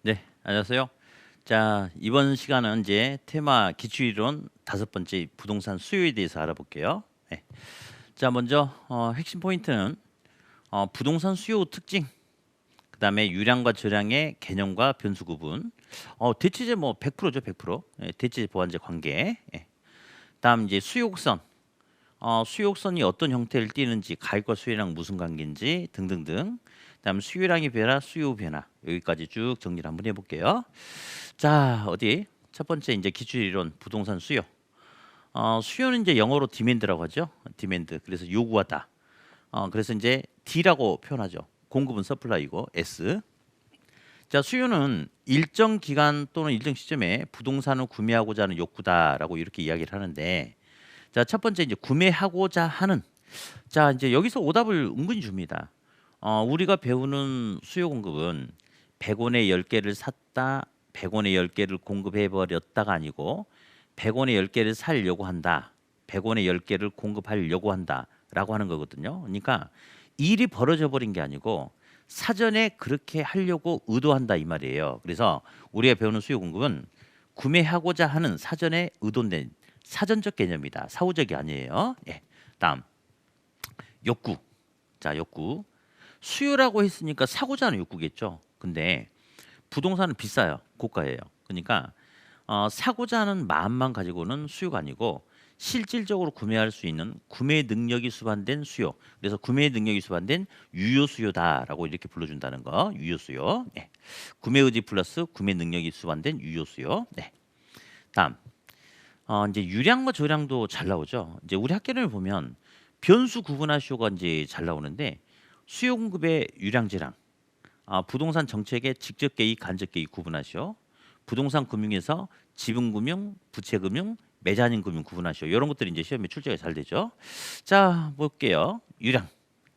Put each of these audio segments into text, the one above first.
네, 안녕하세요. 자, 이번 시간은 이제 테마 기초이론 다섯 번째 부동산 수요에 대해서 알아볼게요. 네. 자, 먼저 핵심 포인트는 부동산 수요 특징, 그다음에 유량과 저량의 개념과 변수 구분, 대체제 뭐 100%죠, 100%. 예, 대체제 보완제 관계. 예. 다음 이제 수요곡선, 수요곡선이 어떤 형태를 띠는지, 가격과 수요랑 무슨 관계인지 등등등. 그다음 수요량의 변화, 수요 변화 여기까지 쭉 정리를 한번 해볼게요. 자, 어디 첫 번째 이제 기출 이론 부동산 수요. 수요는 이제 영어로 디맨드라고 하죠. 디맨드. 그래서 요구하다. 그래서 이제 D라고 표현하죠. 공급은 서플라이고 S. 자, 수요는 일정 기간 또는 일정 시점에 부동산을 구매하고자 하는 욕구다라고 이렇게 이야기를 하는데, 자, 첫 번째 이제 구매하고자 하는. 자, 이제 여기서 오답을 은근히 줍니다. 우리가 배우는 수요 공급은 100원에 10개를 샀다, 100원에 10개를 공급해 버렸다가 아니고 100원에 10개를 살려고 한다. 100원에 10개를 공급하려고 한다라고 하는 거거든요. 그러니까 일이 벌어져 버린 게 아니고 사전에 그렇게 하려고 의도한다 이 말이에요. 그래서 우리가 배우는 수요 공급은 구매하고자 하는 사전에 의도된 사전적 개념이다. 사후적이 아니에요. 예. 다음 욕구. 자, 욕구. 수요라고 했으니까 사고자 하는 욕구겠죠. 근데 부동산은 비싸요. 고가예요. 그러니까 사고자 하는 마음만 가지고는 수요가 아니고 실질적으로 구매할 수 있는 구매 능력이 수반된 수요. 그래서 구매 능력이 수반된 유효 수요다라고 이렇게 불러준다는 거. 유효 수요. 네. 구매 의지 플러스 구매 능력이 수반된 유효 수요. 네. 다음 이제 유량과 저량도 잘 나오죠. 이제 우리 학계를 보면 변수 구분하시오가 이제 잘 나오는데 수요 공급의 유량 저량, 부동산 정책의 직접 개입, 간접 개입 구분하시오. 부동산 금융에서 지분 금융, 부채 금융, 매자님 금융 구분하시오. 이런 것들이 이제 시험에 출제가 잘 되죠. 자, 볼게요. 유량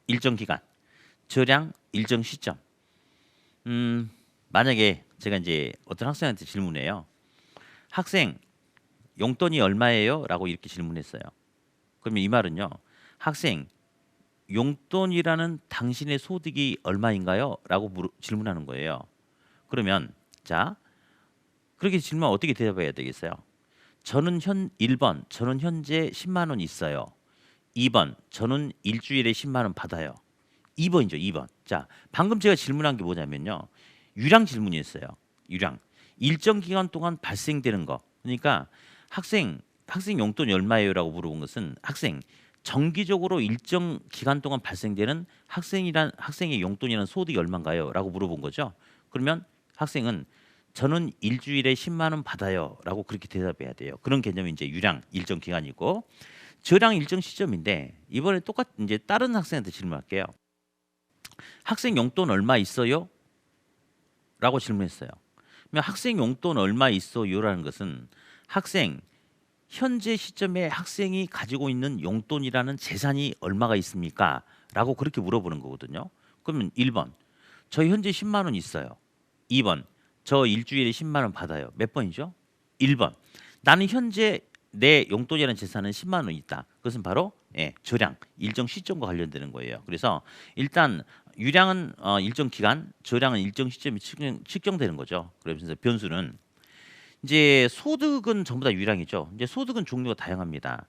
일정 기간, 저량 일정 시점. 음, 만약에 제가 이제 어떤 학생한테 질문해요. 학생 용돈이 얼마예요? 라고 이렇게 질문했어요. 그러면 이 말은요. 학생 용돈이라는 당신의 소득이 얼마인가요? 라고 질문하는 거예요. 그러면 자 그렇게 질문하면 어떻게 대답해야 되겠어요? 저는 1번 저는 현재 10만 원 있어요. 2번 저는 일주일에 10만 원 받아요. 2번이죠. 2번. 자, 방금 제가 질문한 게 뭐냐면요. 유량 질문이었어요. 유량. 일정 기간 동안 발생되는 거. 그러니까 학생 용돈이 얼마예요라고 물어본 것은 학생 정기적으로 일정 기간 동안 발생되는 학생의 용돈이라는 소득이 얼마인가요?라고 물어본 거죠. 그러면 학생은 저는 일주일에 10만 원 받아요라고 그렇게 대답해야 돼요. 그런 개념이 이제 유량 일정 기간이고 저량 일정 시점인데 이번에 똑같 이제 다른 학생한테 질문할게요. 학생 용돈 얼마 있어요? 라고 질문했어요. 그러면 학생 용돈 얼마 있어요라는 것은 학생 현재 시점에 학생이 가지고 있는 용돈이라는 재산이 얼마가 있습니까? 라고 그렇게 물어보는 거거든요. 그러면 1번 저 현재 10만 원 있어요. 2번 저 일주일에 10만 원 받아요. 몇 번이죠? 1번 나는 현재 내 용돈이라는 재산은 10만 원 있다. 그것은 바로 저량 일정 시점과 관련되는 거예요. 그래서 일단 유량은 일정 기간, 저량은 일정 시점이 측정되는 거죠. 그래서 변수는 이제 소득은 전부 다 유량이죠. 이제 소득은 종류가 다양합니다.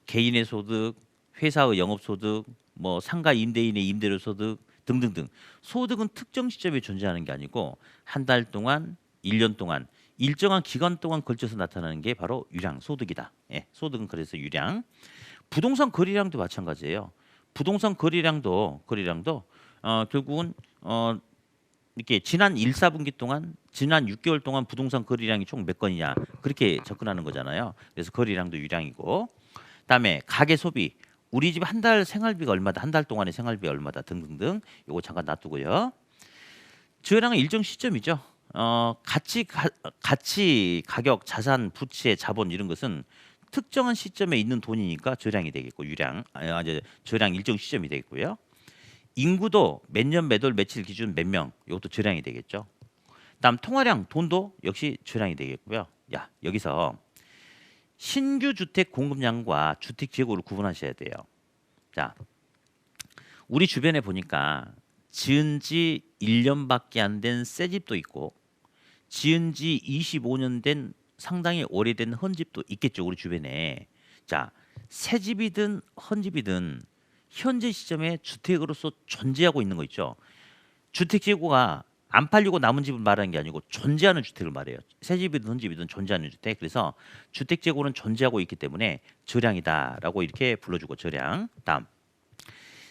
개인의 소득, 회사의 영업 소득, 뭐 상가 임대인의 임대료 소득 등등등. 소득은 특정 시점에 존재하는 게 아니고 한 달 동안, 1년 동안 일정한 기간 동안 걸쳐서 나타나는 게 바로 유량 소득이다. 예, 소득은 그래서 유량. 부동산 거래량도 마찬가지예요. 부동산 거래량도 결국은 이렇게 지난 1, 4분기 동안 지난 6개월 동안 부동산 거래량이 총 몇 건이냐 그렇게 접근하는 거잖아요. 그래서 거래량도 유량이고 그다음에 가계 소비 우리 집 한 달 생활비가 얼마다 한 달 동안의 생활비 얼마다 등등등 요거 잠깐 놔두고요. 저량은 일정 시점이죠. 가치 가격 자산 부채 자본 이런 것은 특정한 시점에 있는 돈이니까 저량이 되겠고 유량 이제 저량 일정 시점이 되겠고요. 인구도 몇 년 몇 월 며칠 기준 몇 명 이것도 저량이 되겠죠. 다음 통화량 돈도 역시 저량이 되겠고요. 야 여기서 신규 주택 공급량과 주택 재고를 구분하셔야 돼요. 자 우리 주변에 보니까 지은 지 1년밖에 안 된 새 집도 있고 지은 지 25년 된 상당히 오래된 헌집도 있겠죠, 우리 주변에. 자, 새 집이든 헌집이든 현재 시점에 주택으로서 존재하고 있는 거 있죠. 주택 재고가 안 팔리고 남은 집을 말하는 게 아니고 존재하는 주택을 말해요. 새 집이든 헌집이든 존재하는 주택. 그래서 주택 재고는 존재하고 있기 때문에 저량이다라고 이렇게 불러주고 저량. 다음.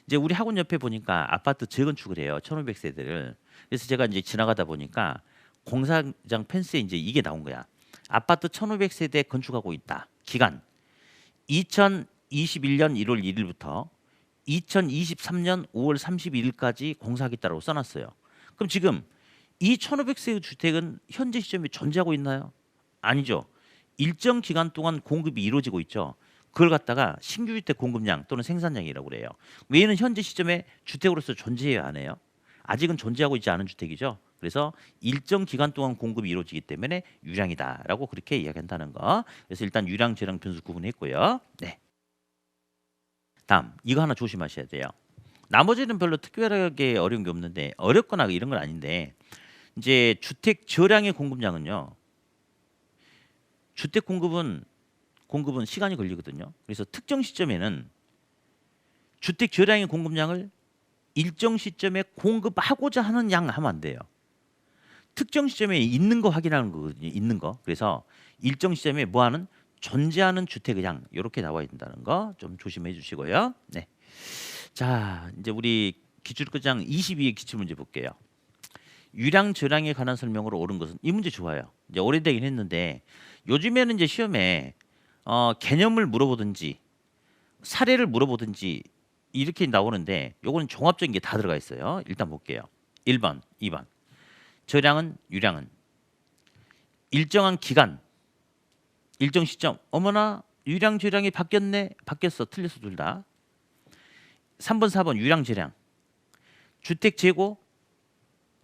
이제 우리 학원 옆에 보니까 아파트 재건축을 해요. 1500세대를. 그래서 제가 이제 지나가다 보니까 공사장 펜스에 이제 이게 나온 거야. 아파트 1500세대 건축하고 있다. 기간 2021년 1월 1일부터 2023년 5월 31일까지 공사하겠다라고 써놨어요. 그럼 지금 이 1500세대 주택은 현재 시점에 존재하고 있나요? 아니죠. 일정 기간 동안 공급이 이루어지고 있죠. 그걸 갖다가 신규 주택 공급량 또는 생산량이라고 그래요. 얘는 현재 시점에 주택으로서 존재해야 안 해요? 아직은 존재하고 있지 않은 주택이죠. 그래서 일정 기간 동안 공급이 이루어지기 때문에 유량이다라고 그렇게 이야기한다는 거. 그래서 일단 유량, 저량 변수 구분했고요. 네. 다음 이거 하나 조심하셔야 돼요. 나머지는 별로 특별하게 어려운 게 없는데 어렵거나 이런 건 아닌데 이제 주택 저량의 공급량은요. 주택 공급은 시간이 걸리거든요. 그래서 특정 시점에는 주택 저량의 공급량을 일정 시점에 공급하고자 하는 양 하면 안 돼요. 특정 시점에 있는 거 확인하는 거거든요. 있는 거. 그래서 일정 시점에 뭐하는 존재하는 주택의 양 이렇게 나와야 된다는 거 좀 조심해 주시고요. 네. 자, 이제 우리 기출급장 22의 기출문제 볼게요. 유량 저량에 관한 설명으로 옳은 것은 이 문제 좋아요. 이제 오래되긴 했는데 요즘에는 이제 시험에 개념을 물어보든지 사례를 물어보든지 이렇게 나오는데 요거는 종합적인 게 다 들어가 있어요. 일단 볼게요. 1번, 2번. 저량은 유량은 일정한 기간, 일정 시점. 어머나 유량 저량이 바뀌었네. 바뀌었어. 틀렸어 둘 다. 3번, 4번 유량 저량. 주택 재고,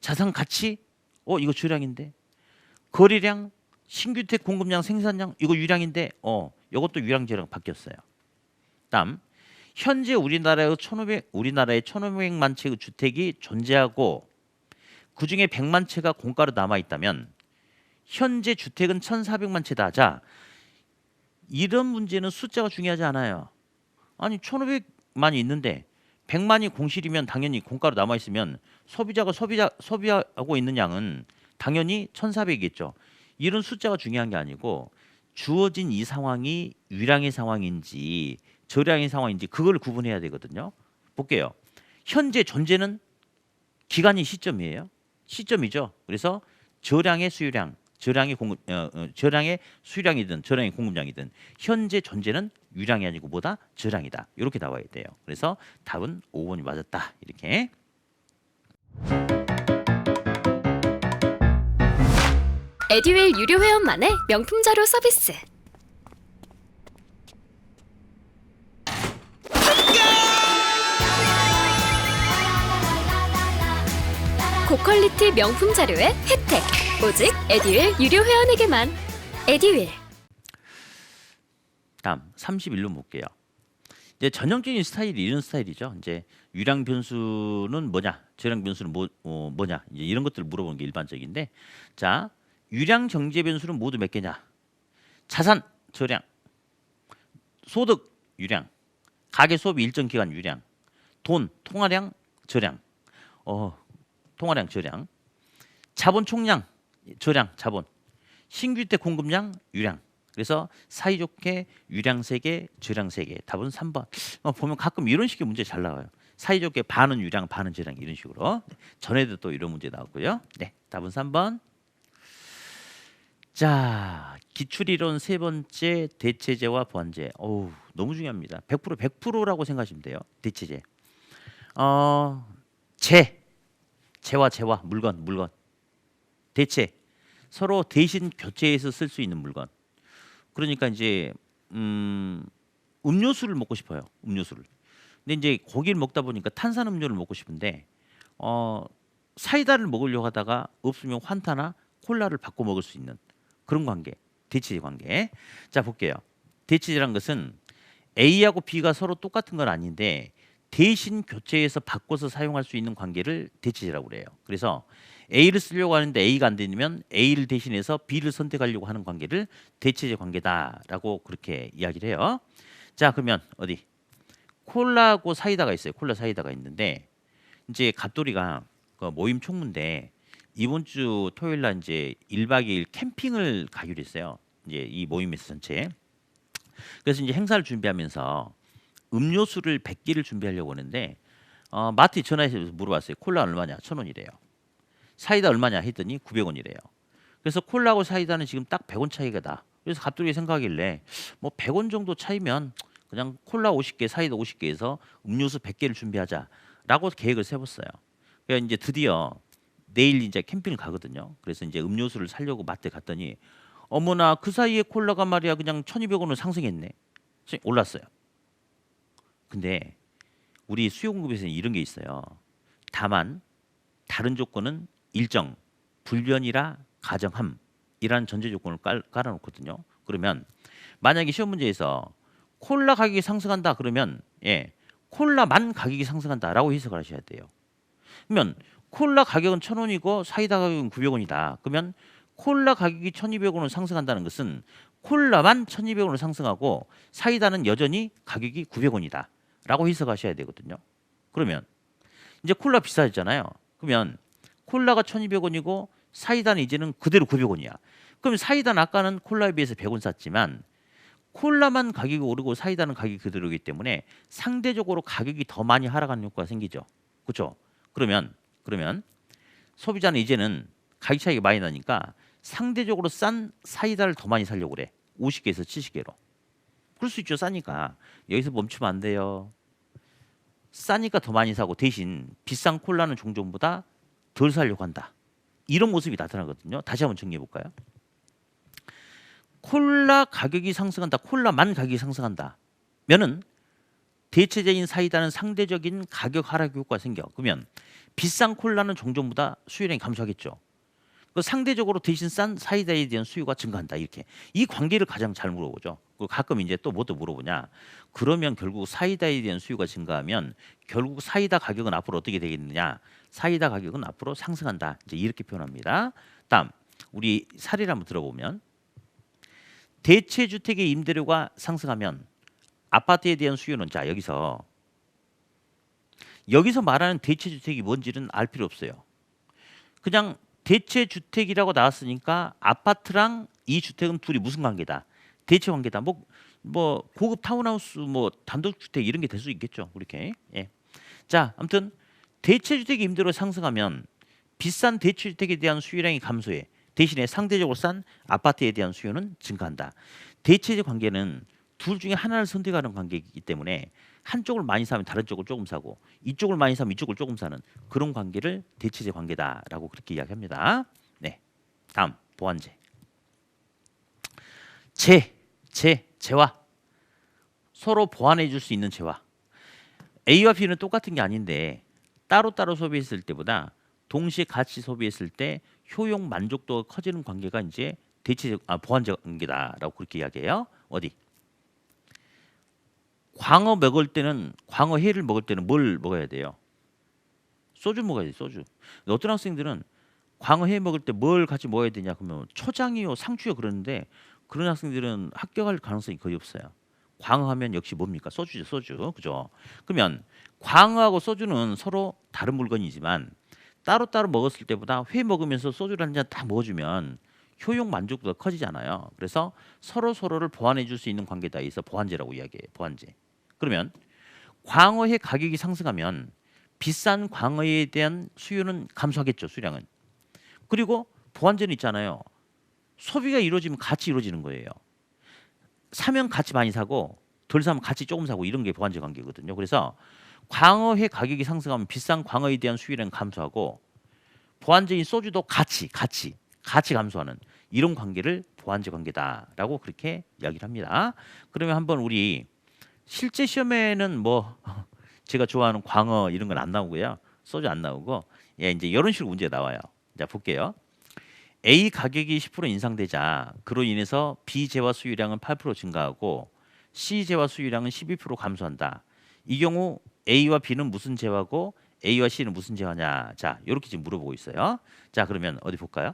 자산 가치. 이거 저량인데. 거래량, 신규주택 공급량, 생산량. 이거 유량인데. 이것도 유량 저량 바뀌었어요. 다음. 현재 우리나라의 1500만 채의 주택이 존재하고 그중에 100만 채가 공가로 남아 있다면 현재 주택은 1400만 채다. 자, 이런 문제는 숫자가 중요하지 않아요. 아니 1500만이 있는데 100만이 공실이면 당연히 공가로 남아 있으면 소비자가 소비하고 있는 양은 당연히 1400이겠죠. 이런 숫자가 중요한 게 아니고 주어진 이 상황이 유량의 상황인지 저량의 상황인지 그걸 구분해야 되거든요. 볼게요. 현재 존재는 기간이 시점이에요. 시점이죠. 그래서 저량의 수요량, 저량의 수요량이든 저량의 공급량이든 현재 존재는 유량이 아니고 뭐다? 저량이다. 이렇게 나와야 돼요. 그래서 답은 5번이 맞았다. 이렇게. 에듀윌 유료 회원만의 명품 자료 서비스. 고퀄리티 명품 자료의 혜택. 오직 에듀윌 유료 회원에게만. 에듀윌. 다음 31로 볼게요. 이제 전형적인 스타일이 이런 스타일이죠. 이제 유량 변수는 뭐냐, 저량 변수는 뭐냐, 이제 이런 것들을 물어보는 게 일반적인데, 자, 유량 정제 변수는 모두 몇 개냐? 자산 저량, 소득 유량, 가계 소비 일정 기간 유량, 돈 통화량 저량, 통화량 저량, 자본 총량 저량 자본, 신규주택 공급량 유량. 그래서 사이좋게 유량 3개, 저량 3개. 답은 3번. 보면 가끔 이런 식의 문제 잘 나와요. 사이좋게 반은 유량, 반은 저량 이런 식으로. 전에도 또 이런 문제 나왔고요. 네, 답은 3번. 자, 기출이론 세 번째 대체제와 보완제. 너무 중요합니다. 100%라고 생각하시면 돼요. 대체제. 재와 물건. 대체. 서로 대신 교체해서 쓸 수 있는 물건. 그러니까 이제 음료수를 먹고 싶어요. 음료수를. 근데 이제 고기를 먹다 보니까 탄산음료를 먹고 싶은데 사이다를 먹으려고 하다가 없으면 환타나 콜라를 바꿔 먹을 수 있는 그런 관계. 대체제 관계. 자, 볼게요. 대체제란 것은 A하고 B가 서로 똑같은 건 아닌데 대신 교체해서 바꿔서 사용할 수 있는 관계를 대체제라고 그래요. 그래서 A를 쓰려고 하는데 A가 안 되면 A를 대신해서 B를 선택하려고 하는 관계를 대체제 관계다라고 그렇게 이야기를 해요. 자, 그러면 어디 콜라하고 사이다가 있어요. 콜라 사이다가 있는데 이제 갑돌이가 그 모임 총무인데 이번 주 토요일 날 이제 1박 2일 캠핑을 가기로 했어요. 이제 이 모임에서 전체. 그래서 이제 행사를 준비하면서 음료수를 100개를 준비하려고 하는데 마트에 전화해서 물어봤어요. 콜라 얼마냐? 1,000원이래요. 사이다 얼마냐 했더니 900원이래요. 그래서 콜라하고 사이다는 지금 딱 100원 차이가 나. 그래서 갑돌이 생각하길래 뭐 100원 정도 차이면 그냥 콜라 50개, 사이다 50개에서 음료수 100개를 준비하자라고 계획을 세웠어요. 그러니까 이제 드디어 내일 이제 캠핑을 가거든요. 그래서 이제 음료수를 사려고 마트에 갔더니 어머나 그 사이에 콜라가 말이야 그냥 1,200원으로 상승했네. 올랐어요. 근데 우리 수요 공급에서는 이런 게 있어요. 다만 다른 조건은 일정, 불변이라 가정함이라는 전제 조건을 깔아놓거든요. 그러면 만약에 시험 문제에서 콜라 가격이 상승한다 그러면 콜라만 가격이 상승한다라고 해석을 하셔야 돼요. 그러면 콜라 가격은 1,000원이고 사이다 가격은 900원이다. 그러면 콜라 가격이 1,200원으로 상승한다는 것은 콜라만 1,200원으로 상승하고 사이다는 여전히 가격이 900원이다. 라고 해석하셔야 되거든요. 그러면 이제 콜라 비싸졌잖아요. 그러면 콜라가 1,200원이고 사이다는 이제는 그대로 900원이야. 그럼 사이다는 아까는 콜라에 비해서 100원 쌌지만 콜라만 가격이 오르고 사이다는 가격이 그대로이기 때문에 상대적으로 가격이 더 많이 하락하는 효과가 생기죠. 그렇죠? 그러면 소비자는 이제는 가격 차이가 많이 나니까 상대적으로 싼 사이다를 더 많이 사려고 그래. 50개에서 70개로. 그럴 수 있죠. 싸니까. 여기서 멈추면 안 돼요. 싸니까 더 많이 사고 대신 비싼 콜라는 종전보다 덜 사려고 한다. 이런 모습이 나타나거든요. 다시 한번 정리해 볼까요? 콜라 가격이 상승한다. 콜라만 가격이 상승한다. 면은 대체제인 사이다는 상대적인 가격 하락 효과가 생겨. 그러면 비싼 콜라는 종전보다 수요량이 감소하겠죠. 그 상대적으로 대신 싼 사이다에 대한 수요가 증가한다. 이렇게 이 관계를 가장 잘 물어보죠. 가끔 이제 또 뭐 또 물어보냐. 그러면 결국 사이다에 대한 수요가 증가하면 결국 사이다 가격은 앞으로 어떻게 되겠느냐. 사이다 가격은 앞으로 상승한다. 이제 이렇게 표현합니다. 다음 우리 사례를 한번 들어보면 대체주택의 임대료가 상승하면 아파트에 대한 수요는 자 여기서 말하는 대체주택이 뭔지는 알 필요 없어요. 그냥 대체주택이라고 나왔으니까 아파트랑 이 주택은 둘이 무슨 관계다. 대체 관계다. 뭐 고급 타운하우스 뭐 단독주택 이런 게 될 수 있겠죠. 그렇게. 예. 자, 아무튼 대체주택의 임대료가 상승하면 비싼 대체주택에 대한 수요량이 감소해. 대신에 상대적으로 싼 아파트에 대한 수요는 증가한다. 대체제 관계는 둘 중에 하나를 선택하는 관계이기 때문에 한쪽을 많이 사면 다른 쪽을 조금 사고 이쪽을 많이 사면 이쪽을 조금 사는 그런 관계를 대체제 관계다라고 그렇게 이야기합니다. 네, 다음 보완제. 재와 서로 보완해 줄 수 있는 재와 A와 B는 똑같은 게 아닌데 따로따로 소비했을 때보다 동시에 같이 소비했을 때 효용 만족도가 커지는 관계가 이제 보완제 관계다라고 그렇게 이야기해요. 어디? 광어회를 먹을 때는 뭘 먹어야 돼요? 소주 먹어야 돼. 소주. 어떤 학생들은 광어회 먹을 때 뭘 같이 먹어야 되냐 그러면 초장이요, 상추요 그러는데 그런 학생들은 합격할 가능성이 거의 없어요. 광어하면 역시 뭡니까? 소주죠, 소주. 그죠? 그러면 광어하고 소주는 서로 다른 물건이지만 따로따로 먹었을 때보다 회 먹으면서 소주를 한 잔 딱 먹어주면 효용 만족도가 커지잖아요. 그래서 서로를 보완해 줄 수 있는 관계다. 있어 보완제라고 이야기해요. 보완제. 그러면 광어회 가격이 상승하면 비싼 광어에 대한 수요는 감소하겠죠. 수량은. 그리고 보완제는 있잖아요. 소비가 이루어지면 같이 이루어지는 거예요. 사면 같이 많이 사고 덜 사면 같이 조금 사고 이런 게 보완제 관계거든요. 그래서 광어회 가격이 상승하면 비싼 광어에 대한 수요량은 감소하고 보완제인 소주도 같이 감소하는 이런 관계를 보완제 관계다라고 그렇게 이야기를 합니다. 그러면 한번 우리 실제 시험에는 뭐 제가 좋아하는 광어 이런 건 안 나오고요. 소주 안 나오고 이제 이런 식으로 문제가 나와요. 자 볼게요. A 가격이 10% 인상되자 그로 인해서 B 재화 수요량은 8% 증가하고 C 재화 수요량은 12% 감소한다. 이 경우 A와 B는 무슨 재화고 A와 C는 무슨 재화냐. 자, 이렇게 지금 물어보고 있어요. 자, 그러면 어디 볼까요?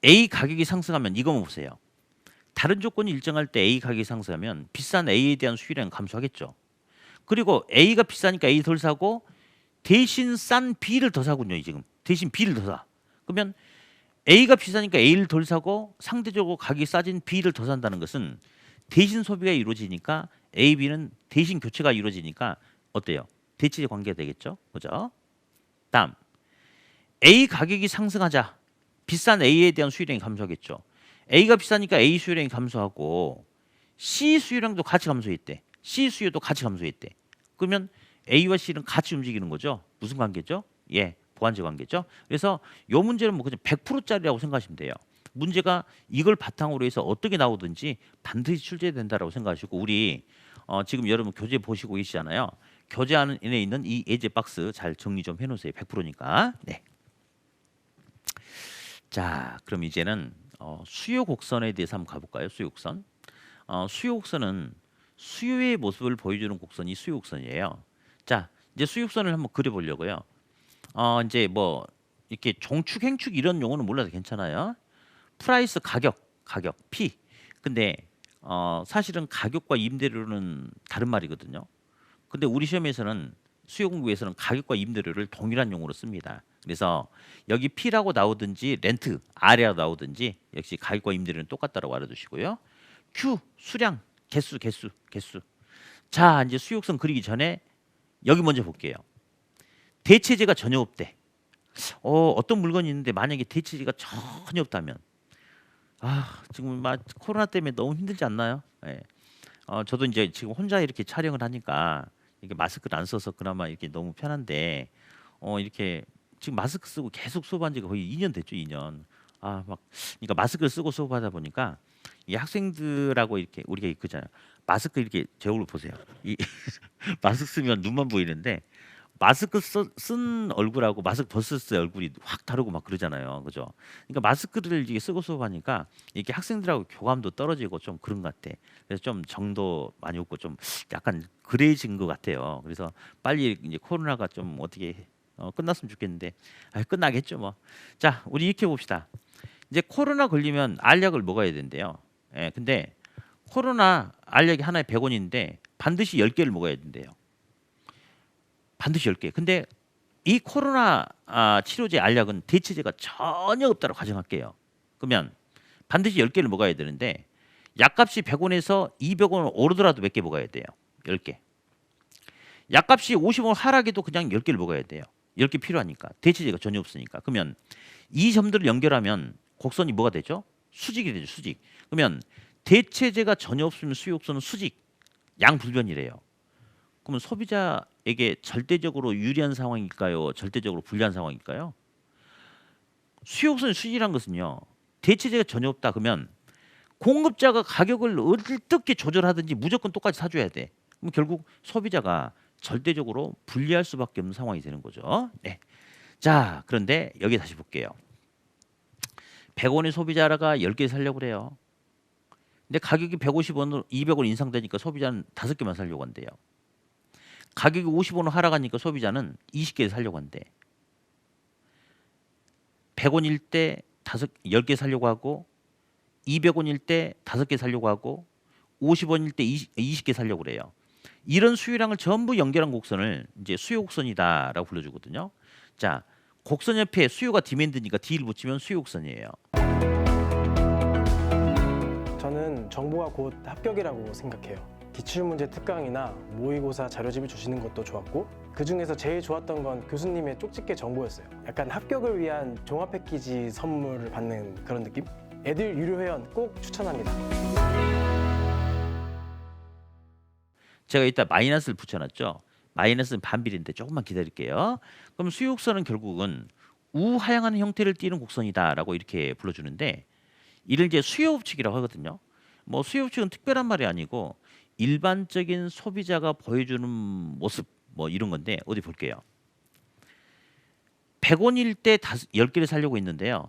A 가격이 상승하면 이거만 보세요. 다른 조건이 일정할 때 A 가격이 상승하면 비싼 A에 대한 수요량은 감소하겠죠. 그리고 A가 비싸니까 A 덜 사고 대신 싼 B를 더 사군요. 지금 대신 B를 더 사. 그러면 A가 비싸니까 A를 덜 사고 상대적으로 가격이 싸진 B를 더 산다는 것은 대신 소비가 이루어지니까 A, B는 대신 교체가 이루어지니까 어때요? 대치의 관계가 되겠죠. 그죠? 다음 A 가격이 상승하자 비싼 A에 대한 수요량이 감소하겠죠. A가 비싸니까 A 수요량이 감소하고 C 수요량도 같이 감소했대. C 수요도 같이 감소했대. 그러면 A와 C는 같이 움직이는 거죠. 무슨 관계죠? 예, 보완제 관계죠. 그래서 이 문제는 뭐 그냥 100%짜리라고 생각하시면 돼요. 문제가 이걸 바탕으로 해서 어떻게 나오든지 반드시 출제된다라고 생각하시고 우리 지금 여러분 교재 보시고 계시잖아요. 교재 안에 있는 이 예제 박스 잘 정리 좀 해놓으세요. 100%니까. 네. 자, 그럼 이제는 수요 곡선에 대해서 한번 가볼까요? 수요 곡선. 수요 곡선은 수요의 모습을 보여주는 곡선이 수요 곡선이에요. 자, 이제 수요 곡선을 한번 그려보려고요. 이제 뭐 이렇게 종축, 행축 이런 용어는 몰라도 괜찮아요. 프라이스 가격 P. 근데 사실은 가격과 임대료는 다른 말이거든요. 근데 우리 시험에서는 수요 공부에서는 가격과 임대료를 동일한 용어로 씁니다. 그래서 여기 P라고 나오든지 렌트 R이라고 나오든지 역시 가격과 임대료는 똑같다라고 알아두시고요. Q 수량 개수. 자, 이제 수요곡선 그리기 전에 여기 먼저 볼게요. 대체재가 전혀 없대. 어떤 물건이 있는데 만약에 대체재가 전혀 없다면 지금 막 코로나 때문에 너무 힘들지 않나요? 예. 저도 이제 지금 혼자 이렇게 촬영을 하니까 이게 마스크를 안 써서 그나마 이렇게 너무 편한데 이렇게 지금 마스크 쓰고 계속 수업한 지가 거의 2년 됐죠, 2년. 막 그러니까 마스크를 쓰고 수업하다 보니까 이 학생들하고 이렇게 우리가 그잖아요. 마스크 이렇게 제 얼굴 보세요. 이 마스크 쓰면 눈만 보이는데 마스크 쓴 얼굴하고 마스크 벗었을 때 얼굴이 확 다르고 막 그러잖아요. 그죠? 그러니까 마스크를 이게 쓰고 수업하니까 이렇게 학생들하고 교감도 떨어지고 좀 그런 것 같아. 그래서 좀 정도 많이 없고 좀 약간 그래진 것 같아요. 그래서 빨리 이제 코로나가 좀 어떻게 끝났으면 좋겠는데 끝나겠죠 뭐. 자, 우리 이렇게 봅시다. 이제 코로나 걸리면 알약을 먹어야 된대요. 예, 근데 코로나 알약이 하나에 100원인데 반드시 10개를 먹어야 된대요. 반드시 10개. 근데 이 코로나 치료제 알약은 대체제가 전혀 없다고 가정할게요. 그러면 반드시 10개를 먹어야 되는데 약값이 100원에서 200원 오르더라도 몇 개 먹어야 돼요. 10개. 약값이 50원 하락해도 그냥 10개를 먹어야 돼요. 10개 필요하니까. 대체제가 전혀 없으니까. 그러면 이 점들을 연결하면 곡선이 뭐가 되죠? 수직이 되죠. 수직. 그러면 대체제가 전혀 없으면 수요곡선은 수직. 양불변이래요. 그러면 소비자에게 절대적으로 유리한 상황일까요? 절대적으로 불리한 상황일까요? 수요곡선의 수직이란 것은요. 대체제가 전혀 없다 그러면 공급자가 가격을 어떻게 조절하든지 무조건 똑같이 사줘야 돼. 그럼 결국 소비자가 절대적으로 불리할 수밖에 없는 상황이 되는 거죠. 네. 자, 그런데 여기 다시 볼게요. 100원의 소비자가 10개 사려고 그래요. 근데 가격이 150원으로 200원 인상되니까 소비자는 5개만 사려고 한대요. 가격이 50원 하락하니까 소비자는 20개 사려고 한대. 100원일 때 10개 사려고 하고 200원일 때 5개 사려고 하고 50원일 때 20개 사려고 그래요. 이런 수요량을 전부 연결한 곡선을 이제 수요 곡선이다라고 불러주거든요. 자, 곡선 옆에 수요가 디맨드니까 D를 붙이면 수요 곡선이에요. 저는 정보가 곧 합격이라고 생각해요. 기출문제 특강이나 모의고사 자료집을 주시는 것도 좋았고 그 중에서 제일 좋았던 건 교수님의 쪽집게 정보였어요. 약간 합격을 위한 종합 패키지 선물을 받는 그런 느낌? 애들 유료 회원 꼭 추천합니다. 제가 이따 마이너스를 붙여놨죠. 마이너스는 반비례인데 조금만 기다릴게요. 그럼 수요곡선은 결국은 우하향하는 형태를 띠는 곡선이다라고 이렇게 불러주는데 이를 이제 수요법칙이라고 하거든요. 뭐 수요법칙은 특별한 말이 아니고 일반적인 소비자가 보여주는 모습 뭐 이런 건데 어디 볼게요. 100원일 때 10개를 사려고 했는데요.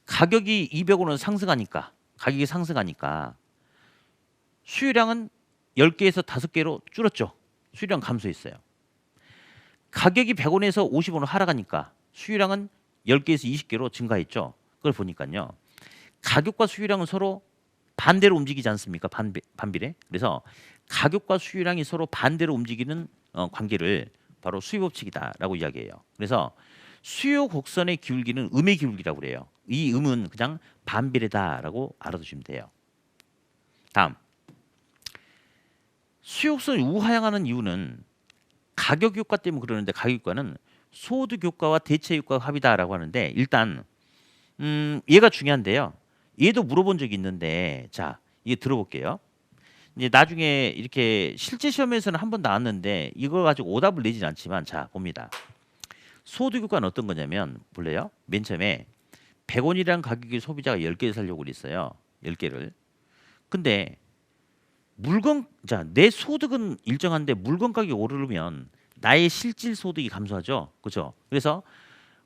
가격이 200원은 상승하니까 가격이 상승하니까 수요량은 10개에서 5개로 줄었죠. 수요량 감소했어요. 가격이 100원에서 50원으로 하락하니까 수요량은 10개에서 20개로 증가했죠. 그걸 보니까요. 가격과 수요량은 서로 반대로 움직이지 않습니까? 반비례. 그래서 가격과 수요량이 서로 반대로 움직이는 관계를 바로 수요 법칙이다라고 이야기해요. 그래서 수요 곡선의 기울기는 음의 기울기라고 그래요. 이 음은 그냥 반비례다라고 알아두시면 돼요. 다음. 수요 곡선이 우하향하는 이유는 가격 효과 때문에 그러는데 가격 효과는 소득 효과와 대체 효과가 합이다라고 하는데 일단 얘가 중요한데요. 얘도 물어본 적이 있는데 자, 이게 들어볼게요. 이제 나중에 이렇게 실제 시험에서는 한 번 나왔는데 이거 가지고 오답을 내진 않지만 자, 봅니다. 소득 효과는 어떤 거냐면 볼래요? 맨 처음에 100원이라는 가격의 소비자가 10개를 사려고 그랬어요. 10개를. 근데 물건 자, 내 소득은 일정한데 물건 가격이 오르면 나의 실질 소득이 감소하죠. 그렇죠? 그래서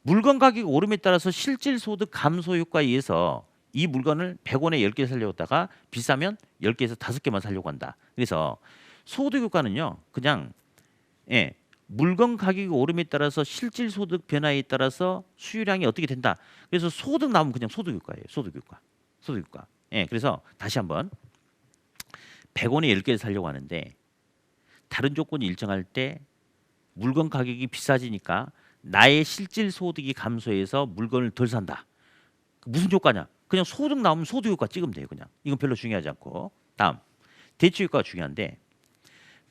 물건 가격이 오름에 따라서 실질 소득 감소 효과에 의해서 이 물건을 100원에 10개 사려고 하다가 비싸면 10개에서 5개만 사려고 한다. 그래서 소득 효과는요. 그냥 예, 물건 가격이 오름에 따라서 실질 소득 변화에 따라서 수요량이 어떻게 된다. 그래서 소득 나오면 그냥 소득 효과예요. 소득 효과. 소득 효과. 예, 그래서 다시 한번 100원에 10개를 사려고 하는데 다른 조건이 일정할 때 물건 가격이 비싸지니까 나의 실질 소득이 감소해서 물건을 덜 산다. 무슨 효과냐? 그냥 소득 나오면 소득 효과 찍으면 돼요. 그냥. 이건 별로 중요하지 않고. 다음. 대체 효과가 중요한데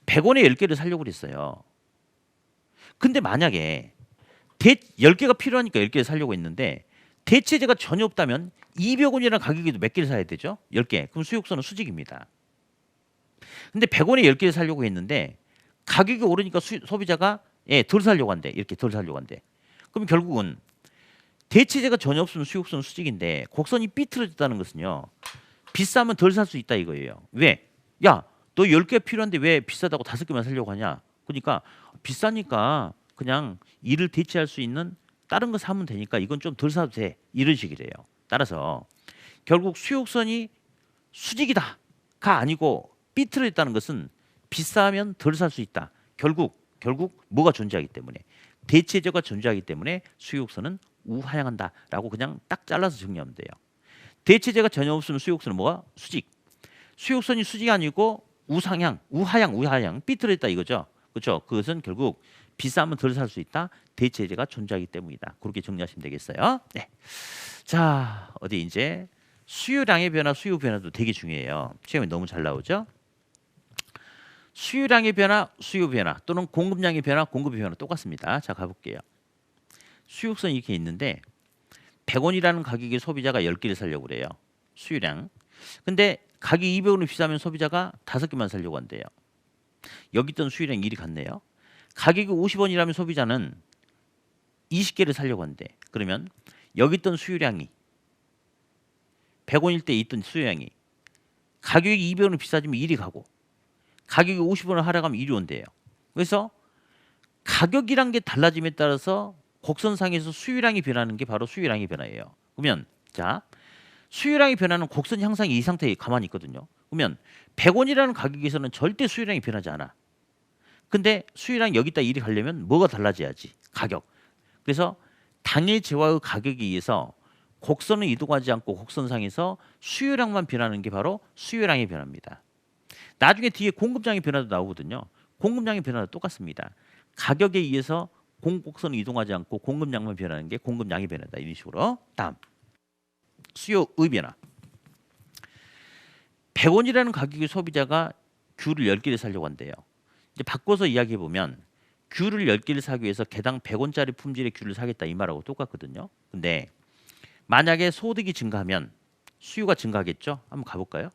100원에 10개를 사려고 그랬어요. 근데 만약에 10개가 필요하니까 10개를 사려고 했는데 대체제가 전혀 없다면 200원이라는 가격에도 몇 개를 사야 되죠? 10개. 그럼 수요곡선은 수직입니다. 근데 100원에 10개를 사려고 했는데 가격이 오르니까 소비자가 덜 사려고 한대. 이렇게 덜 사려고 한대. 그럼 결국은 대체제가 전혀 없으면 수요곡선은 수직인데 곡선이 삐뚤어졌다는 것은요. 비싸면 덜 살 수 있다 이거예요. 왜? 야, 너 10개 필요한데 왜 비싸다고 5개만 사려고 하냐? 그러니까 비싸니까 그냥 이를 대체할 수 있는 다른 거 사면 되니까 이건 좀 덜 사도 돼. 이런 식이래요. 따라서 결국 수요곡선이 수직이다가 아니고 삐뚤어졌다는 것은 비싸면 덜 살 수 있다. 결국 뭐가 존재하기 때문에 대체제가 존재하기 때문에 수요곡선은 우하향한다라고 그냥 딱 잘라서 정리하면 돼요. 대체제가 전혀 없으면 수요곡선은 뭐가? 수직. 수요곡선이 수직이 아니고 우하향 삐뚤어졌다 이거죠. 그렇죠? 그것은 결국 비싸면 덜 살 수 있다. 대체제가 존재하기 때문이다. 그렇게 정리하시면 되겠어요. 네. 자, 어디 이제 수요량의 변화, 수요 변화도 되게 중요해요. 시험에 너무 잘 나오죠? 수요량의 변화, 수요 변화 또는 공급량의 변화, 공급의 변화 똑같습니다. 자, 가볼게요. 수요선이 이렇게 있는데 100원이라는 가격의 소비자가 10개를 사려고 그래요. 수요량. 근데 가격이 200원이 비싸면 소비자가 5개만 사려고 한대요. 여기 있던 수요량이 이리 같네요. 가격이 50원이라면 소비자는 20개를 사려고 한대. 그러면 여기 있던 수요량이 100원일 때 있던 수요량이 가격이 200원이 비싸지면 이리 가고 가격이 50원을 하락하면 이리 온대요. 그래서 가격이란 게 달라짐에 따라서 곡선상에서 수요량이 변하는 게 바로 수요량의 변화예요. 그러면 자, 수요량이 변하는 곡선 향상이 이 상태에 가만히 있거든요. 그러면 100원이라는 가격에서는 절대 수요량이 변하지 않아. 근데 수요량 여기다 이리 가려면 뭐가 달라져야지? 가격. 그래서 당일제화의 가격에 의해서 곡선은 이동하지 않고 곡선상에서 수요량만 변하는 게 바로 수요량의 변화입니다. 나중에 뒤에 공급량의 변화도 나오거든요. 공급량의 변화도 똑같습니다. 가격에 의해서 곡선은 이동하지 않고 공급량만 변하는 게 공급량의 변화다. 이런 식으로. 다음. 수요의 변화. 100원이라는 가격의 소비자가 귤을 10개를 사려고 한대요. 이제 바꿔서 이야기해 보면 귤을 10개를 사기 위해서 개당 100원짜리 품질의 귤을 사겠다 이 말하고 똑같거든요. 근데 만약에 소득이 증가하면 수요가 증가하겠죠? 한번 가볼까요?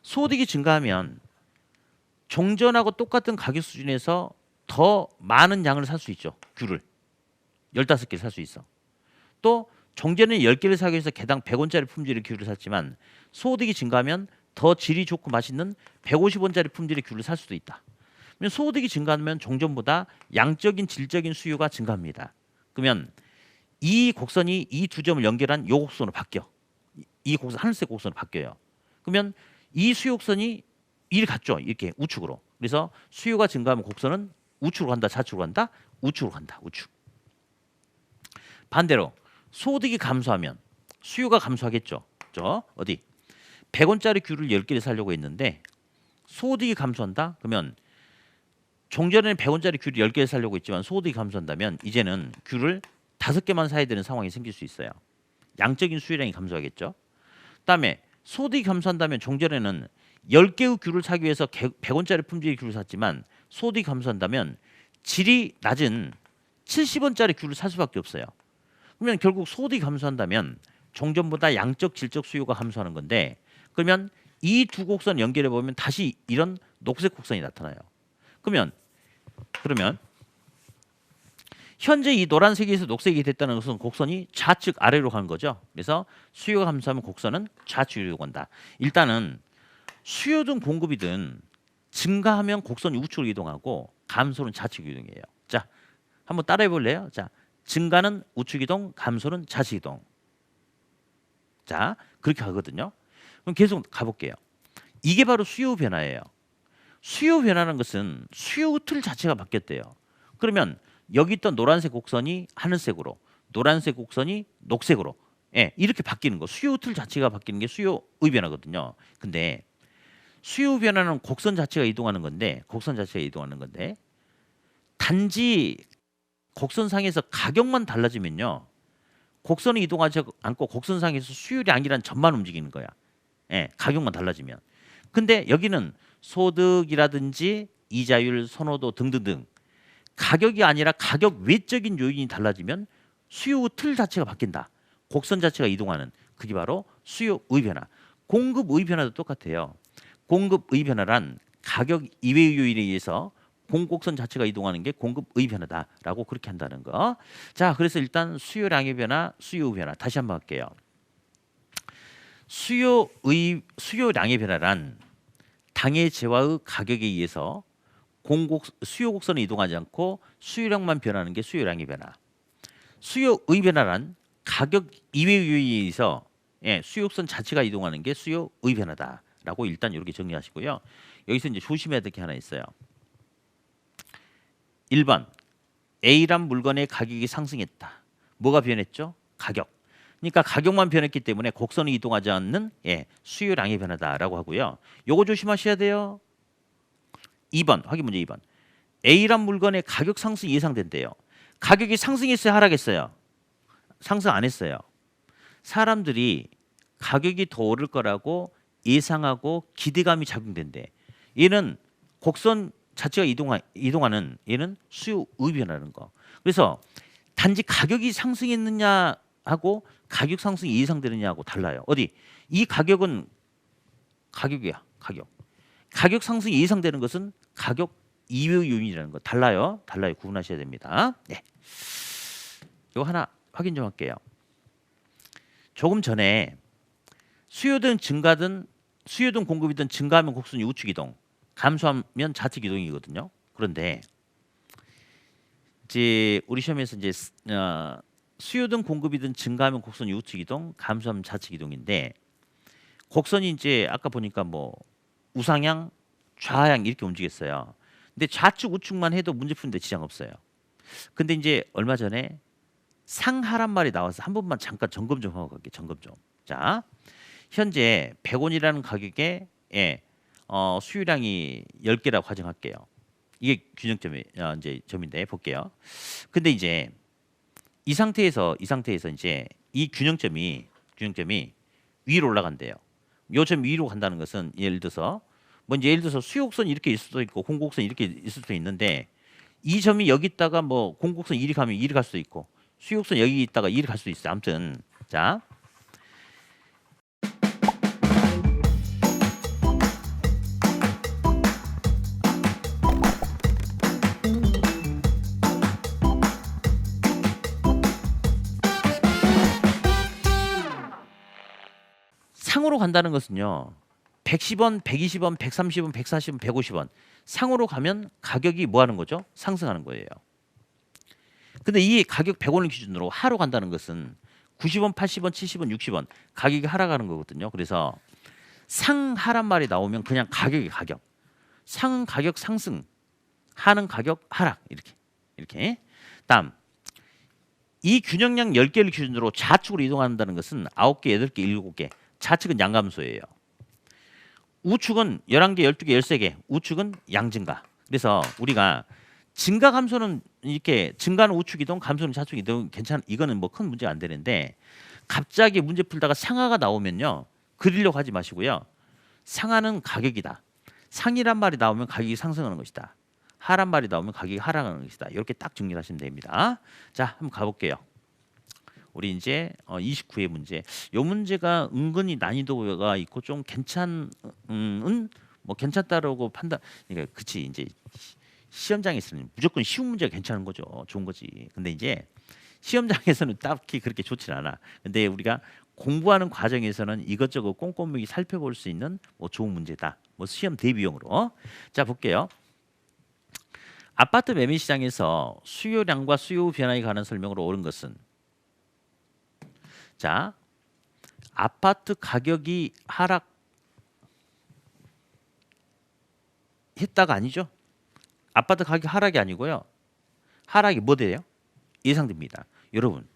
소득이 증가하면 종전하고 똑같은 가격 수준에서 더 많은 양을 살 수 있죠. 귤을 15개를 살 수 있어. 또 종전에는 10개를 사기 위해서 개당 100원짜리 품질의 귤을 샀지만 소득이 증가하면 더 질이 좋고 맛있는 150원짜리 품질의 귤을 살 수도 있다. 그러면 소득이 증가하면 종전보다 양적인 질적인 수요가 증가합니다. 그러면 이 곡선이 이 두 점을 연결한 요 곡선으로 바뀌어. 이 곡선 하늘색 곡선으로 바뀌어요. 그러면 이 수요 곡선이 이리 갔죠. 이렇게 우측으로. 그래서 수요가 증가하면 곡선은 우측으로 간다, 좌측으로 간다, 우측으로 간다, 우측. 반대로 소득이 감소하면 수요가 감소하겠죠. 그죠? 어디? 100원짜리 귤을 10개를 사려고 했는데 소득이 감소한다? 그러면 종전에는 100원짜리 귤을 10개를 사려고 했지만 소득이 감소한다면 이제는 귤을 5개만 사야 되는 상황이 생길 수 있어요. 양적인 수요량이 감소하겠죠. 그다음에 소득이 감소한다면 종전에는 10개의 귤을 사기 위해서 100원짜리 품질의 귤을 샀지만 소득이 감소한다면 질이 낮은 70원짜리 귤을 살 수밖에 없어요. 그러면 결국 소득이 감소한다면 종전보다 양적 질적 수요가 감소하는 건데 그러면 이 두 곡선 연결해 보면 다시 이런 녹색 곡선이 나타나요. 그러면 현재 이 노란색에서 녹색이 됐다는 것은 곡선이 좌측 아래로 가는 거죠. 그래서 수요가 감소하면 곡선은 좌측으로 간다. 일단은 수요든 공급이든 증가하면 곡선이 우측으로 이동하고 감소는 좌측 이동이에요. 자, 한번 따라해 볼래요? 자, 증가는 우측 이동, 감소는 좌측 이동. 자, 그렇게 가거든요. 그럼 계속 가볼게요. 이게 바로 수요 변화예요. 수요 변화라는 것은 수요 틀 자체가 바뀌었대요. 그러면 여기 있던 노란색 곡선이 하늘색으로, 노란색 곡선이 녹색으로, 예, 이렇게 바뀌는 거. 수요 틀 자체가 바뀌는 게 수요의 변화거든요. 근데 수요 변화는 곡선 자체가 이동하는 건데, 단지 곡선상에서 가격만 달라지면요, 곡선이 이동하지 않고 곡선상에서 수요량이란 점만 움직이는 거야. 예, 가격만 달라지면. 근데 여기는 소득이라든지 이자율, 선호도 등등등 가격이 아니라 가격 외적인 요인이 달라지면 수요 틀 자체가 바뀐다. 곡선 자체가 이동하는 그게 바로 수요의 변화. 공급의 변화도 똑같아요. 공급의 변화란 가격 이외의 요인에 의해서 공곡선 자체가 이동하는 게 공급의 변화다라고 그렇게 한다는 거. 자, 그래서 일단 수요량의 변화, 수요의 변화 다시 한번 할게요. 수요량의 변화란 당의 재화의 가격에 의해서 수요 곡선이 이동하지 않고 수요량만 변하는 게 수요량의 변화. 수요의 변화란 가격 이외의 요인에 의해서 수요 곡선 자체가 이동하는 게 수요의 변화다라고 일단 이렇게 정리하시고요. 여기서 이제 조심해야 될 게 하나 있어요. 1번 A란 물건의 가격이 상승했다. 뭐가 변했죠? 가격. 그러니까 가격만 변했기 때문에 곡선이 이동하지 않는 수요량의 변화다라고 하고요. 요거 조심하셔야 돼요. 2번 확인 문제 2번. A란 물건의 가격 상승이 예상된대요. 가격이 상승했어요, 하락했어요? 상승 안 했어요. 사람들이 가격이 더 오를 거라고 예상하고 기대감이 작용된대. 얘는 곡선 자체가 이동하는 얘는 수요의 변화라는 거. 그래서 단지 가격이 상승했느냐 하고 가격 상승이 예상되느냐하고 달라요. 어디? 이 가격은 가격이야. 가격 상승이 예상되는 것은 가격 이외의 요인이라는 거. 달라요. 구분하셔야 됩니다. 네. 이거 하나 확인 좀 할게요. 조금 전에 수요든 공급이든 증가하면 곡선이 우측 이동, 감소하면 좌측 이동이거든요. 그런데 이제 우리 시험에서 이제 수요든 공급이든 증가하면 곡선이 우측 이동, 감소하면 좌측 이동인데 곡선이 이제 아까 보니까 뭐 우상향, 좌하향 이렇게 움직였어요. 근데 좌측 우측만 해도 문제 푸는데 지장 없어요. 근데 이제 얼마 전에 상하란 말이 나와서 한 번만 잠깐 점검 좀 하고 갈게요. 점검 좀. 자, 현재 100원이라는 가격에 수요량이 10개라고 가정할게요. 이게 균형점이 이제 점인데 볼게요. 근데 이제 이 상태에서 이제 이 균형점이 위로 올라간대요. 요점 위로 간다는 것은 예를 들어서 수요곡선이 이렇게 있을 수도 있고 공곡선이 이렇게 있을 수도 있는데 이 점이 여기 있다가 뭐 공곡선 이리 가면 이리 갈 수도 있고 수요곡선 여기 있다가 이리 갈 수도 있어요. 아무튼 자. 상으로 간다는 것은요. 110원, 120원, 130원, 140원, 150원 상으로 가면 가격이 뭐 하는 거죠? 상승하는 거예요. 근데 이 가격 100원을 기준으로 하로 간다는 것은 90원, 80원, 70원, 60원 가격이 하락하는 거거든요. 그래서 상하란 말이 나오면 그냥 가격이 가격. 상은 가격 상승, 하는 가격 하락 이렇게. 다음 이 균형량 10개를 기준으로 좌측으로 이동한다는 것은 9개, 8개, 7개. 좌측은 양감소예요. 우측은 11개, 12개, 13개. 우측은 양증가. 그래서 우리가 증가 감소는 이렇게 증가는 우측 이동, 감소는 좌측 이동 괜찮. 이거는 뭐 큰 문제가 안 되는데 갑자기 문제 풀다가 상하가 나오면요. 그리려고 하지 마시고요. 상하는 가격이다. 상이란 말이 나오면 가격이 상승하는 것이다. 하란 말이 나오면 가격이 하락하는 것이다. 이렇게 딱 정리를 하시면 됩니다. 자, 한번 가볼게요. 우리 이제 29회 문제. 이 문제가 은근히 난이도가 있고 좀 뭐 괜찮다라고 판단. 그러니까 그치 이제 시험장에서는 무조건 쉬운 문제가 괜찮은 거죠. 좋은 거지. 근데 이제 시험장에서는 딱히 그렇게 좋진 않아. 근데 우리가 공부하는 과정에서는 이것저것 꼼꼼히 살펴볼 수 있는 뭐 좋은 문제다. 뭐 시험 대비용으로. 자, 볼게요. 아파트 매매 시장에서 수요량과 수요 변화에 관한 설명으로 옳은 것은 자, 아파트 가격이 하락했다가 아니죠. 아파트 가격 하락이 아니고요. 하락이 뭐 돼요? 예상됩니다. 여러분,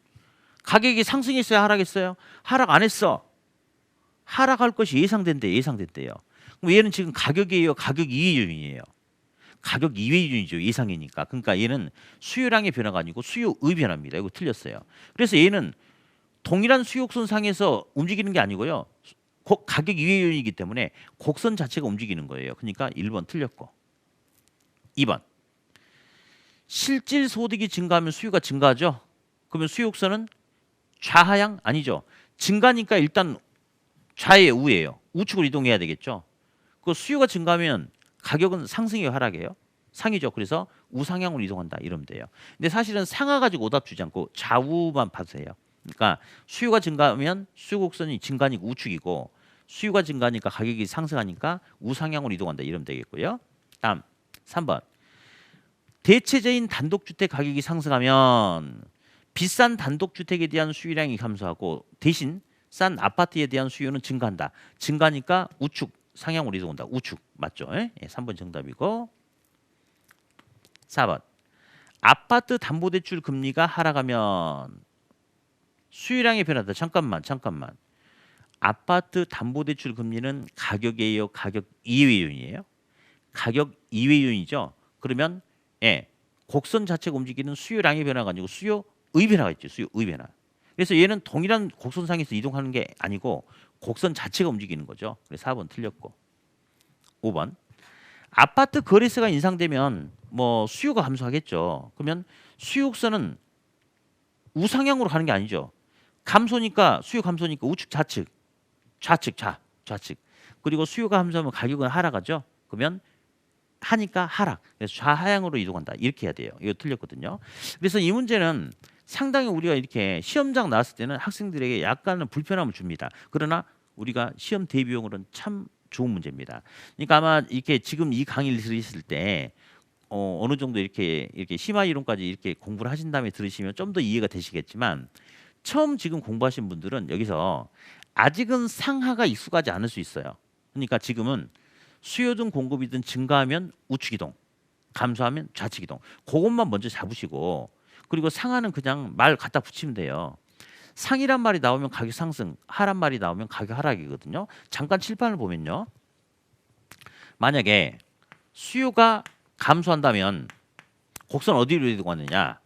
가격이 상승했어요, 하락했어요? 하락 안 했어. 하락할 것이 예상된대요. 그럼 얘는 지금 가격이에요, 가격 이외 요인이에요. 가격 이외 요인이죠, 예상이니까. 그러니까 얘는 수요량의 변화가 아니고 수요의 변화입니다. 이거 틀렸어요. 그래서 얘는 동일한 수요곡선 상에서 움직이는 게 아니고요. 가격 이외 요인이기 때문에 곡선 자체가 움직이는 거예요. 그러니까 1번 틀렸고. 2번. 실질 소득이 증가하면 수요가 증가하죠. 그러면 수요곡선은 좌하향 아니죠. 증가니까 일단 좌에 우예요. 우측으로 이동해야 되겠죠. 그 수요가 증가하면 가격은 상승이에요, 하락이에요? 상이죠. 그래서 우상향으로 이동한다 이러면 돼요. 근데 사실은 상하 가지고 오답 주지 않고 좌우만 봐주세요. 그러니까 수요가 증가하면 수요곡선이 증가하니까 우측이고 수요가 증가하니까 가격이 상승하니까 우상향으로 이동한다 이러면 되겠고요. 다음 3번. 대체적인 단독주택 가격이 상승하면 비싼 단독주택에 대한 수요량이 감소하고 대신 싼 아파트에 대한 수요는 증가한다. 증가하니까 우측 상향으로 이동한다. 우측 맞죠? 예? 3번 정답이고 4번. 아파트 담보대출 금리가 하락하면 수요량이 변하다. 잠깐만. 아파트 담보대출 금리는 가격이에요, 가격 이외 요인이에요? 가격 이외 요인이죠. 그러면 곡선 자체가 움직이는 수요량의 변화가 아니고 수요의 변화가 있죠. 수요의 변화. 그래서 얘는 동일한 곡선상에서 이동하는 게 아니고 곡선 자체가 움직이는 거죠. 그래서 4번 틀렸고 5번. 아파트 거래세가 인상되면 뭐 수요가 감소하겠죠. 그러면 수요곡선은 우상향으로 가는 게 아니죠. 감소니까 수요 감소니까 우측 좌측 그리고 수요가 감소하면 가격은 하락하죠. 그러면 하니까 하락. 그래서 좌하향으로 이동한다. 이렇게 해야 돼요. 이거 틀렸거든요. 그래서 이 문제는 상당히 우리가 이렇게 시험장 나왔을 때는 학생들에게 약간은 불편함을 줍니다. 그러나 우리가 시험 대비용으로는 참 좋은 문제입니다. 그러니까 아마 이렇게 지금 이 강의를 들으실 때 어느 정도 이렇게 심화 이론까지 이렇게 공부를 하신 다음에 들으시면 좀 더 이해가 되시겠지만 처음 지금 공부하신 분들은 여기서 아직은 상하가 익숙하지 않을 수 있어요. 그러니까 지금은 수요든 공급이든 증가하면 우측 이동, 감소하면 좌측 이동. 그것만 먼저 잡으시고 그리고 상하는 그냥 말 갖다 붙이면 돼요. 상이란 말이 나오면 가격 상승, 하란 말이 나오면 가격 하락이거든요. 잠깐 칠판을 보면요. 만약에 수요가 감소한다면 곡선 어디로 이동하느냐?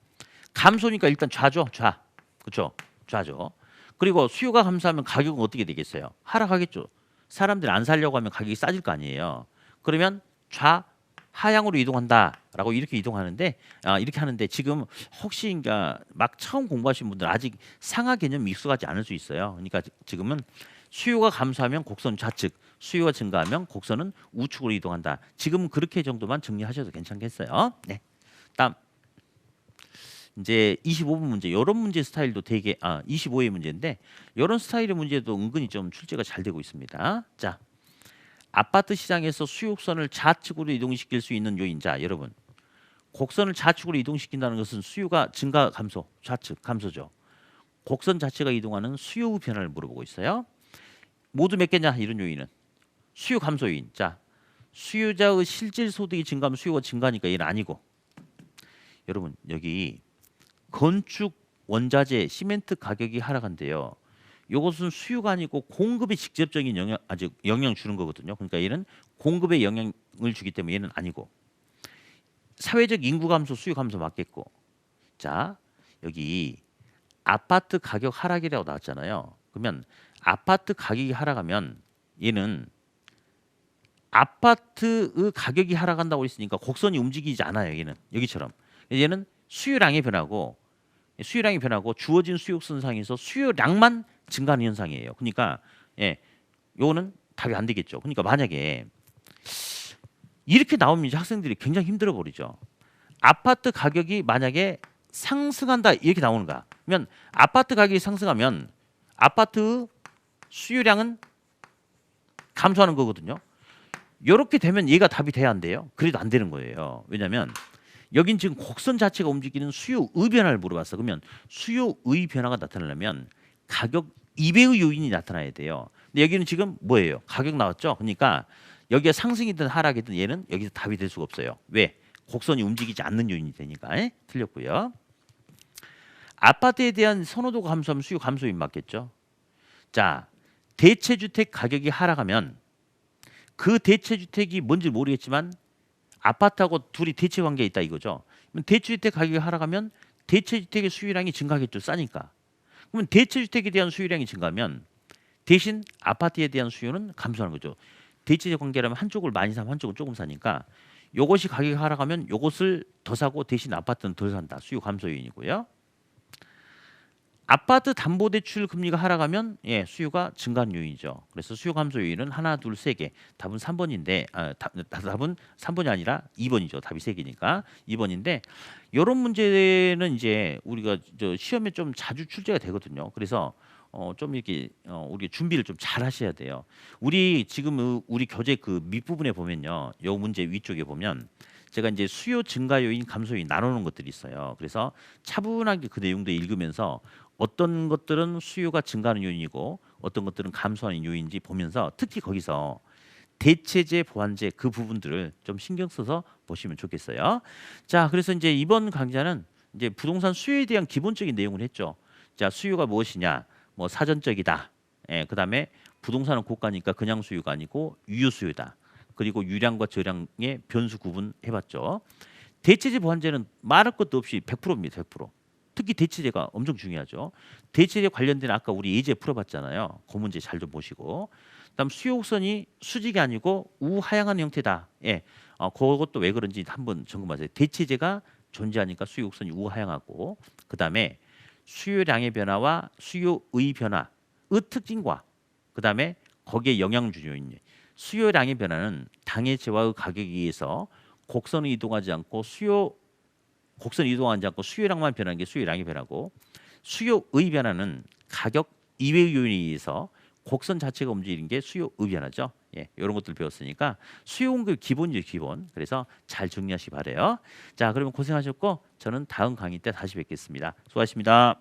감소니까 일단 좌죠, 좌. 그렇죠? 좌죠. 그리고 수요가 감소하면 가격은 어떻게 되겠어요? 하락하겠죠. 사람들이 안 살려고 하면 가격이 싸질 거 아니에요. 그러면 좌하향으로 이동한다라고 이렇게 이동하는데 이렇게 하는데 지금 혹시 그러니까 막 처음 공부하신 분들 아직 상하 개념이 익숙하지 않을 수 있어요. 그러니까 지금은 수요가 감소하면 곡선 좌측, 수요가 증가하면 곡선은 우측으로 이동한다. 지금은 그렇게 정도만 정리하셔도 괜찮겠어요. 네. 다음 이제 25번 문제. 이런 문제 스타일도 되게 25의 문제인데 이런 스타일의 문제도 은근히 좀 출제가 잘 되고 있습니다. 자, 아파트 시장에서 수요선을 좌측으로 이동시킬 수 있는 요인. 자, 여러분. 곡선을 좌측으로 이동시킨다는 것은 수요가 증가 감소, 좌측 감소죠. 곡선 자체가 이동하는 수요 변화를 물어보고 있어요. 모두 몇 개냐 이런 요인은 수요 감소 요인. 자, 수요자의 실질 소득이 증가하면 수요가 증가하니까 얘는 아니고. 여러분 여기 건축 원자재 시멘트 가격이 하락한대요. 이것은 수요가 아니고 공급에 직접적인 영향 주는 거거든요. 그러니까 얘는 공급에 영향을 주기 때문에 얘는 아니고. 사회적 인구 감소, 수요 감소 맞겠고. 자, 여기 아파트 가격 하락이라고 나왔잖아요. 그러면 아파트 가격이 하락하면 얘는 아파트의 가격이 하락한다고 했으니까 곡선이 움직이지 않아요. 얘는 여기처럼. 얘는 수요량의 변화고 주어진 수요선상에서 수요량만 증가하는 현상이에요. 그러니까 예, 요거는 답이 안 되겠죠. 그러니까 만약에 이렇게 나오면 이제 학생들이 굉장히 힘들어 버리죠. 아파트 가격이 만약에 상승한다 이렇게 나오는 거야. 그러면 아파트 가격이 상승하면 아파트 수요량은 감소하는 거거든요. 이렇게 되면 얘가 답이 돼야 안 돼요. 그래도 안 되는 거예요. 왜냐하면 여긴 지금 곡선 자체가 움직이는 수요의 변화를 물어봤어. 그러면 수요의 변화가 나타나려면 가격 2배의 요인이 나타나야 돼요. 근데 여기는 지금 뭐예요? 가격 나왔죠? 그러니까 여기가 상승이든 하락이든 얘는 여기서 답이 될 수가 없어요. 왜? 곡선이 움직이지 않는 요인이 되니까. 틀렸고요. 아파트에 대한 선호도가 감소하면 수요 감소 요인 맞겠죠? 자, 대체주택 가격이 하락하면 그 대체주택이 뭔지 모르겠지만 아파트하고 둘이 대체 관계에 있다 이거죠. 그럼 대체주택 가격이 하락하면 대체주택의 수요량이 증가하겠죠. 싸니까. 그러면 대체주택에 대한 수요량이 증가하면 대신 아파트에 대한 수요는 감소하는 거죠. 대체 관계라면 한쪽을 많이 사면 한쪽을 조금 사니까 요것이 가격이 하락하면 요것을 더 사고 대신 아파트는 덜 산다. 수요 감소 요인이고요. 아파트 담보대출 금리가 하락하면 수요가 증가하는 요인이죠. 그래서 수요 감소 요인은 하나, 둘, 세 개. 답은 3번인데 답은 3번이 아니라 2번이죠. 답이 세 개니까 2번인데 이런 문제는 이제 우리가 시험에 좀 자주 출제가 되거든요. 그래서 좀 이렇게 우리 준비를 좀 잘 하셔야 돼요. 우리 지금 우리 교재 그 밑부분에 보면요. 요 문제 위쪽에 보면 제가 이제 수요 증가 요인, 감소 요인 나누는 것들이 있어요. 그래서 차분하게 그 내용도 읽으면서 어떤 것들은 수요가 증가하는 요인이고 어떤 것들은 감소하는 요인인지 보면서 특히 거기서 대체재, 보완재 그 부분들을 좀 신경 써서 보시면 좋겠어요. 자, 그래서 이제 이번 강좌는 이제 부동산 수요에 대한 기본적인 내용을 했죠. 자, 수요가 무엇이냐? 뭐 사전적이다. 그다음에 부동산은 고가니까 그냥 수요가 아니고 유효 수요다. 그리고 유량과 저량의 변수 구분해봤죠. 대체재 보완재는 말할 것도 없이 100%입니다. 100%. 특히 대체재가 엄청 중요하죠. 대체재 관련된 아까 우리 예제 풀어봤잖아요. 그 문제 잘 좀 보시고. 그다음 수요곡선이 수직이 아니고 우하향하는 형태다. 그것도 왜 그런지 한번 점검하세요. 대체재가 존재하니까 수요곡선이 우하향하고 그다음에 수요량의 변화와 수요의 변화의 특징과 그다음에 거기에 영향 주는 요인. 수요량의 변화는 당의 재화의 가격에 의해서 곡선을 이동하지 않고 곡선을 이동하지 않고 수요량만 변하는 게 수요량의 변화고 수요의 변화는 가격 이외의 요인에 의해서 곡선 자체가 움직이는 게 수요의 변화죠. 이런 것들 배웠으니까 수요 공급 기본이죠, 기본. 그래서 잘 정리하시기 바래요. 자, 그러면 고생하셨고 저는 다음 강의 때 다시 뵙겠습니다. 수고하셨습니다.